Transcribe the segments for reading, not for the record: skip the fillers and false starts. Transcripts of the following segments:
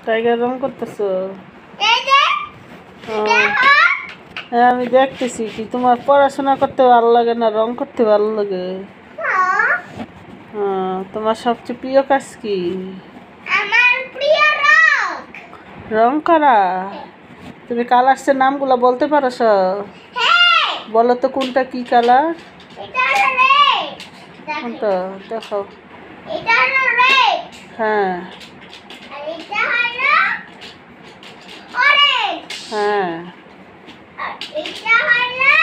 Tiger রং করতেছো? এই যে দেখো। হ্যাঁ আমি দেখতেছি। কি তোমার পড়াশোনা করতে ভালো লাগে না রং করতে ভালো লাগে? তোমার সবচেয়ে প্রিয় কাজ কি? আমার প্রিয় রং রং করা। তুমি কালার্সের নামগুলো বলতে পারো সব? হ্যাঁ বলো তো কোনটা কি কালার? এটা হলো রেড। কোনটা দেখো? এটা হলো রেড হ্যাঁ আর এটা হলো অরেঞ্জ হ্যাঁ আর এটা হলো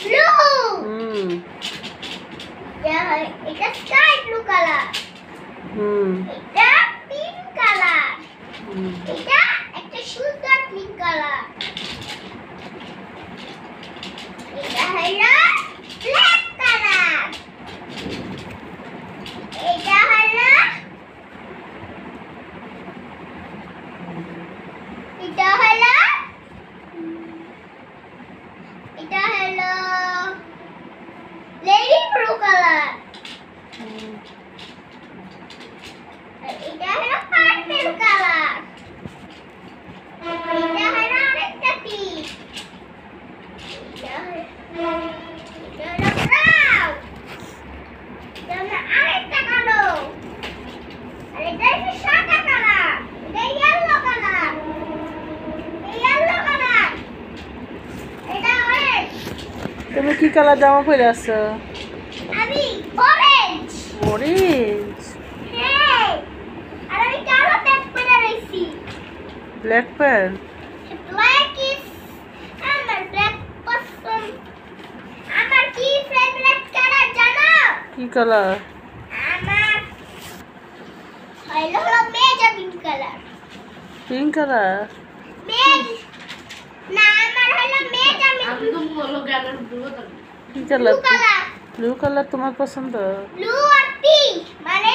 ব্লু। হুম এটা স্কাই ব্লু কালার, হুম এটা পিঙ্ক কালার, হুম এটা একটা সুন্দর পিঙ্ক কালার, এটা হলো ব্ল্যাক কালার, এটা হলো এটা হলো এটা হলো লেডি ব্লু কালার, আর এটা হলো পার্পল কালার, এটা হলো আরেকটা পিঙ্ক, এটা হলো ব্রাউন, এটা হলো আরেকটা কালো, আর এটা হলো সাদা কালার, এটা ইয়েলো কালার, ইয়েলো কালার, এটা অরেঞ্জ। তুমি কি কালার জামা পরে আছো? আমি অরেঞ্জ। অরেঞ্জ। হ্যাঁ আর আমি কালো প্যান্ট পরে রইছি। Black pant. ব্ল্যাক ইজ আমার ব্ল্যাক পছন্দ। আমার কি ফেভারিট কালার জানো? কি কালার? আমার হলো মেজা পিঙ্ক কালার। Pink colour. মেজ না আমার হলো মেজা কি blue colour? Colour. Blue colour তোমার পছন্দ? ব্লু আর পিঙ্ক মানে